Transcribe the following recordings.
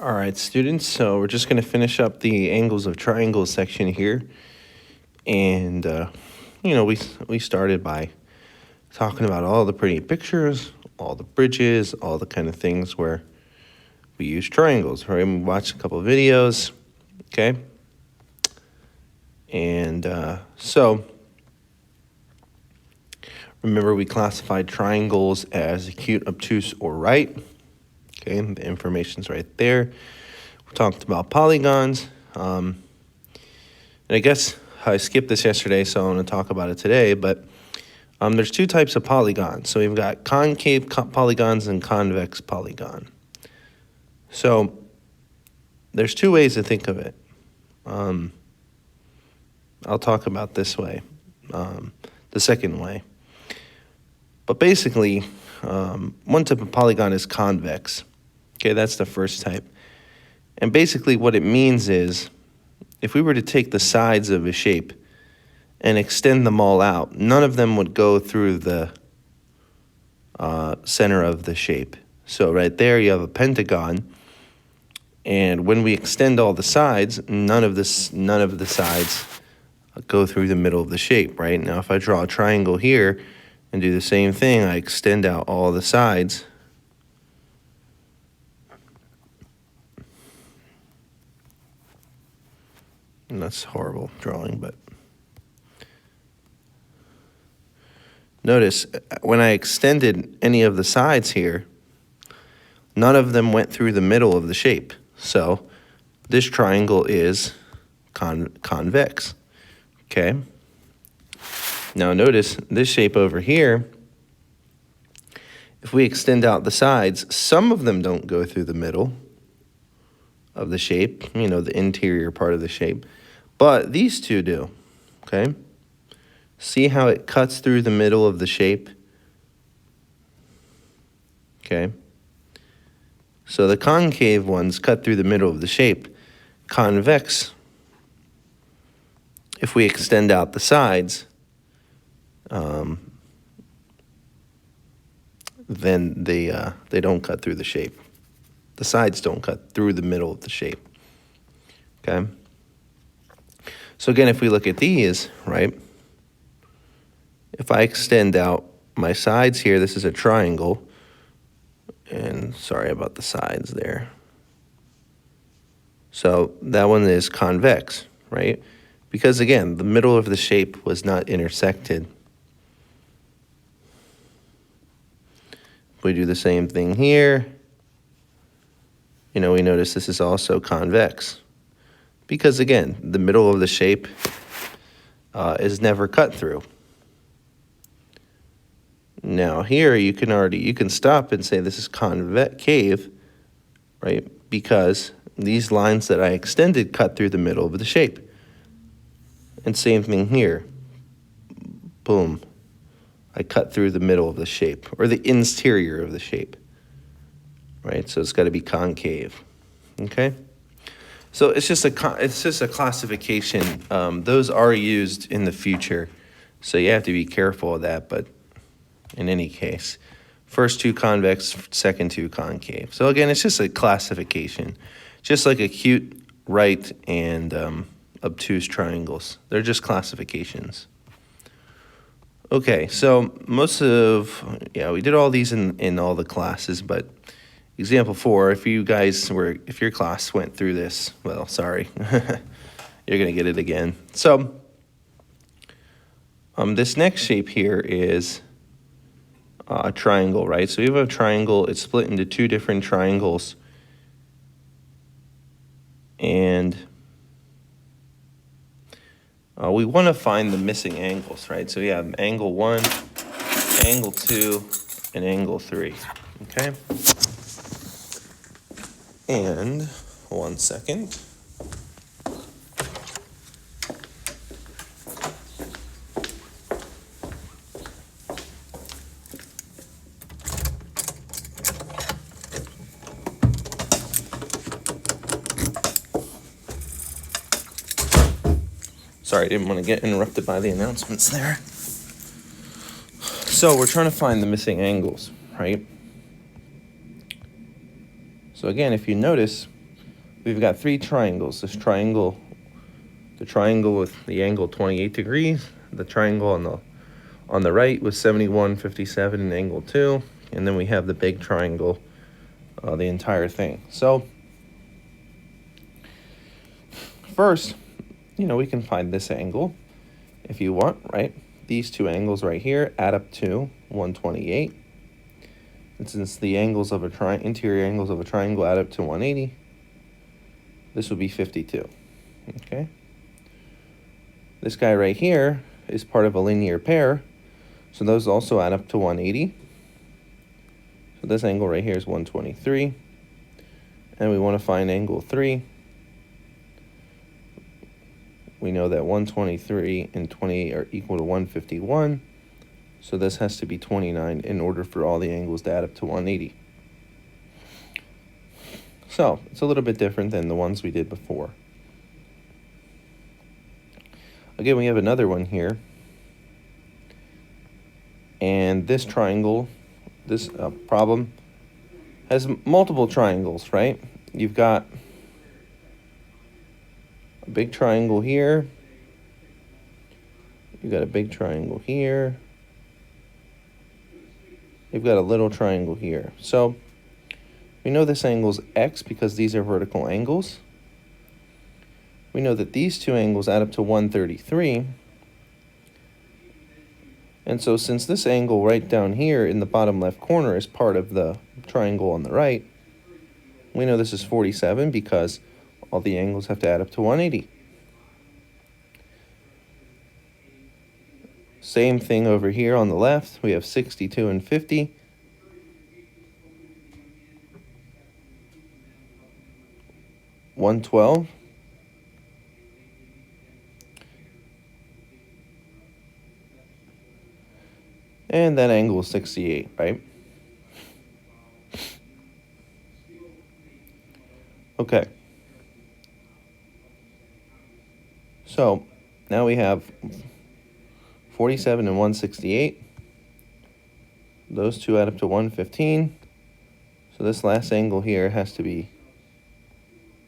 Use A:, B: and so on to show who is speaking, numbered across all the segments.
A: All right, students, so we're just going to finish up the angles of triangles section here. And, we started by talking about all the pretty pictures, all the bridges, all the kind of things where we use triangles, right? We watched a couple of videos, okay? And so remember we classified triangles as acute, obtuse, or right. Okay, the information's right there. We talked about polygons. And I guess I skipped this yesterday, so I'm going to talk about it today. But there's two types of polygons. So we've got concave polygons and convex polygon. So there's two ways to think of it. I'll talk about this way, the second way. But basically, one type of polygon is convex. Okay, that's the first type. And basically what it means is if we were to take the sides of a shape and extend them all out, none of them would go through the center of the shape. So right there you have a pentagon, and when we extend all the sides, none of the sides go through the middle of the shape, right? Now if I draw a triangle here and do the same thing, I extend out all the sides. And that's horrible drawing, but notice when I extended any of the sides here, none of them went through the middle of the shape. So this triangle is convex, okay? Now notice this shape over here, if we extend out the sides, some of them don't go through the middle of the shape, the interior part of the shape, but these two do, okay? See how it cuts through the middle of the shape? Okay. So the concave ones cut through the middle of the shape. Convex, if we extend out the sides, then they don't cut through the shape. The sides don't cut through the middle of the shape. Okay. So again, if we look at these, right? If I extend out my sides here, this is a triangle. And sorry about the sides there. So that one is convex, right? Because again, the middle of the shape was not intersected. If we do the same thing here, we notice this is also convex. Because again, the middle of the shape is never cut through. Now here you can stop and say this is concave, right? Because these lines that I extended cut through the middle of the shape. And same thing here. Boom. I cut through the middle of the shape, or the interior of the shape, right? So it's got to be concave, okay? So it's just a classification. Those are used in the future, so you have to be careful of that. But in any case, first two convex, second two concave. So again, it's just a classification, just like acute, right, and obtuse triangles. They're just classifications. Okay, so we did all these in all the classes, but example 4, if your class went through this, well, sorry, you're gonna get it again. So this next shape here is a triangle, right? So we have a triangle, it's split into two different triangles, and we want to find the missing angles, right? So we have angle 1, angle 2, and angle 3, okay? And 1 second. Sorry, I didn't want to get interrupted by the announcements there. So we're trying to find the missing angles, right? So again, if you notice, we've got three triangles. This triangle, the triangle with the angle 28 degrees, the triangle on the right with 71, 57, and angle 2, and then we have the big triangle, the entire thing. So first, we can find this angle if you want, right? These two angles right here add up to 128. And since the angles of interior angles of a triangle add up to 180, this would be 52, okay? This guy right here is part of a linear pair, so those also add up to 180. So this angle right here is 123, and we want to find angle 3. We know that 123 and 28 are equal to 151, so this has to be 29 in order for all the angles to add up to 180. So it's a little bit different than the ones we did before. Again, we have another one here. And this triangle, this problem, has multiple triangles, right? You've got a big triangle here. You've got a big triangle here. You've got a little triangle here. So we know this angle is x because these are vertical angles. We know that these two angles add up to 133. And so since this angle right down here in the bottom left corner is part of the triangle on the right, we know this is 47 because all the angles have to add up to 180. Same thing over here on the left. We have 62 and 50. $112. And that angle is 68, right? Okay. So now we have 47 and 168. Those two add up to 115. So this last angle here has to be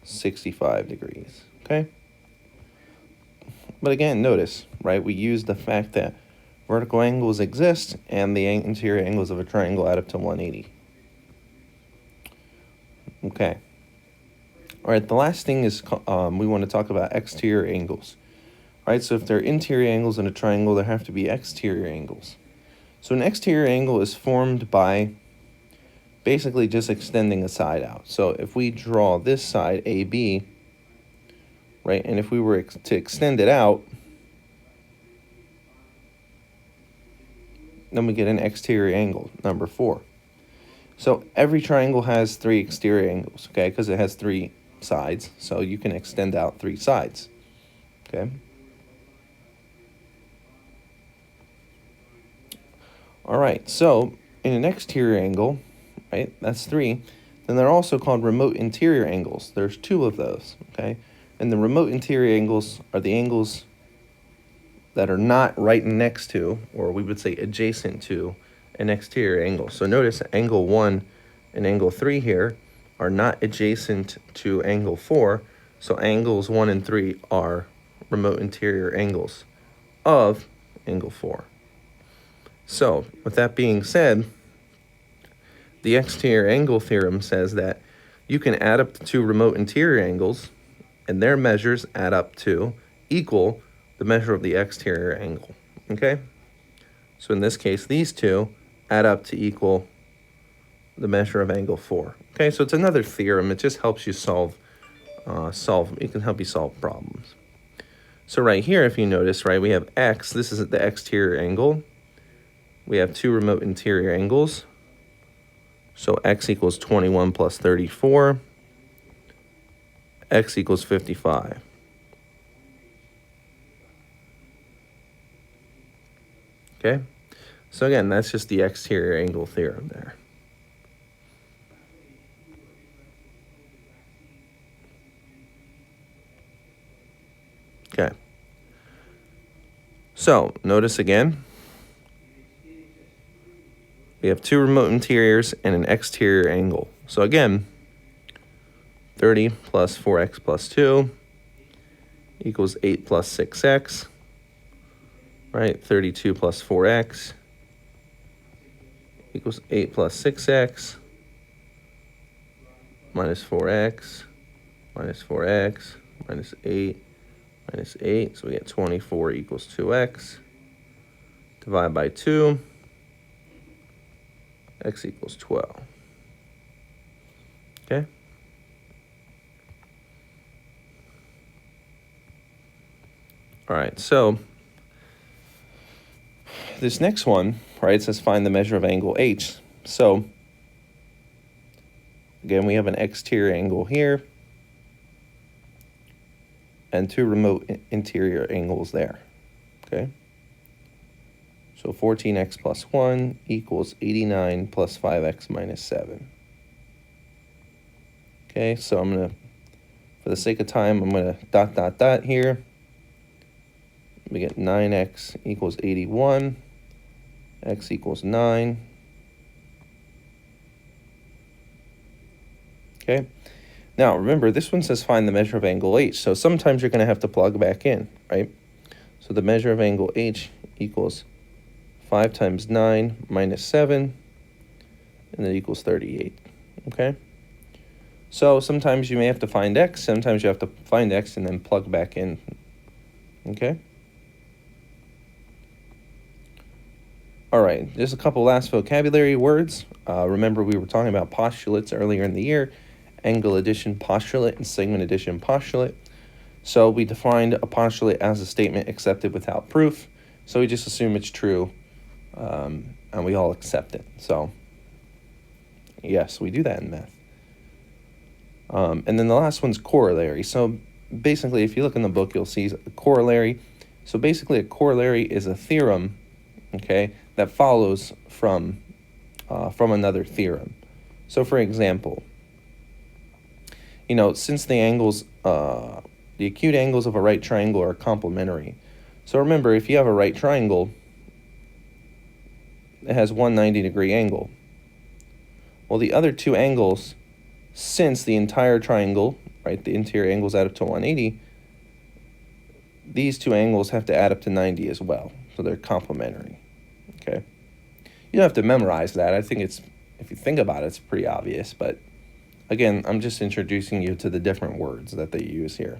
A: 65 degrees, okay? But again, notice, right, we use the fact that vertical angles exist and the interior angles of a triangle add up to 180. Okay. All right, the last thing is we want to talk about exterior angles. All right, so if there are interior angles in a triangle, there have to be exterior angles. So an exterior angle is formed by basically just extending a side out. So if we draw this side, AB, right, and if we were to extend it out, then we get an exterior angle, number 4. So every triangle has 3 exterior angles, okay, because it has 3 sides, so you can extend out 3 sides, okay? All right, so in an exterior angle, right, that's 3, then they're also called remote interior angles. There's 2 of those, okay? And the remote interior angles are the angles that are not right next to, or we would say adjacent to, an exterior angle. So notice angle 1 and angle 3 here are not adjacent to angle 4, so angles 1 and 3 are remote interior angles of angle 4. So with that being said, the exterior angle theorem says that you can add up the 2 remote interior angles, and their measures add up to equal the measure of the exterior angle, okay? So in this case, these 2 add up to equal the measure of angle 4. Okay, so it's another theorem. It just helps you it can help you solve problems. So right here, if you notice, right, we have x. This is the exterior angle. We have 2 remote interior angles. So x equals 21 plus 34. X equals 55. Okay, so again, that's just the exterior angle theorem there. Okay, so notice again, we have 2 remote interiors and an exterior angle. So again, 30 plus 4x plus 2 equals 8 plus 6x, right? 32 plus 4x equals 8 plus 6x minus 4x minus 4x minus 8 minus 8. So we get 24 equals 2x. Divide by 2. X equals 12. Okay? All right, so this next one, right, says find the measure of angle H. So again, we have an exterior angle here and two remote interior angles there, okay? So 14x plus 1 equals 89 plus 5x minus 7. Okay, so I'm going to, for the sake of time, I'm going to dot here. We get 9x equals 81, x equals 9. Okay, now remember this one says find the measure of angle H, so sometimes you're going to have to plug back in, right? So the measure of angle H equals 5 times 9 minus 7, and that equals 38, okay? So sometimes you may have to find x, sometimes you have to find x and then plug back in, okay? All right, just a couple last vocabulary words. Remember we were talking about postulates earlier in the year, angle addition postulate and segment addition postulate. So we defined a postulate as a statement accepted without proof. So we just assume it's true, and we all accept it. So yes, we do that in math. And then the last one's corollary. So basically, if you look in the book, you'll see a corollary. So basically, a corollary is a theorem, okay, that follows from another theorem. So for example, you know, since the angles, the acute angles of a right triangle are complementary. So remember, if you have a right triangle, it has one 90-degree angle. Well, the other two angles, since the entire triangle, right, the interior angles add up to 180, these two angles have to add up to 90 as well. So they're complementary, okay? You don't have to memorize that. I think it's, if you think about it, it's pretty obvious. But again, I'm just introducing you to the different words that they use here.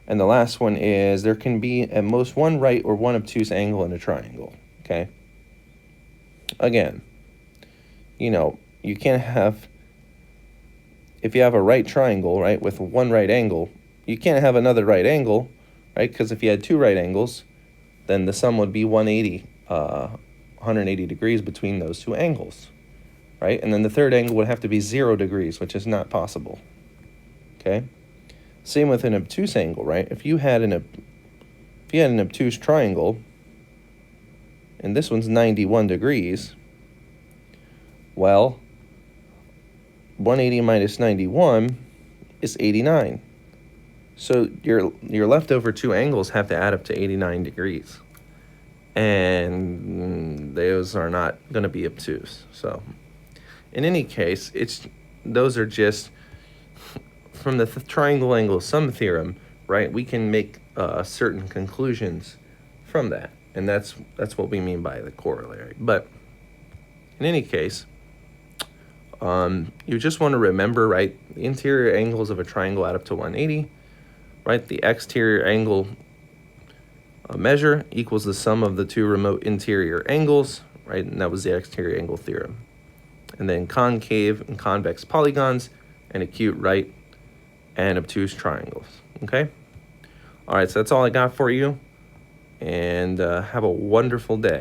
A: And the last one is there can be at most one right or one obtuse angle in a triangle, okay? Again, you know, you can't have, if you have a right triangle, right, with one right angle, you can't have another right angle, right? Because if you had two right angles, then the sum would be 180 degrees between those two angles, right? And then the third angle would have to be 0 degrees, which is not possible, okay? Same with an obtuse angle, right? If you had an obtuse triangle, and this one's 91 degrees, well, 180 minus 91 is 89. So your leftover two angles have to add up to 89 degrees. And those are not going to be obtuse. So in any case, those are just from the triangle angle sum theorem, right? We can make certain conclusions from that. And that's what we mean by the corollary. But in any case, you just want to remember, right, the interior angles of a triangle add up to 180, right? The exterior angle measure equals the sum of the two remote interior angles, right? And that was the exterior angle theorem. And then concave and convex polygons and acute right and obtuse triangles, okay? All right, so that's all I got for you, and have a wonderful day.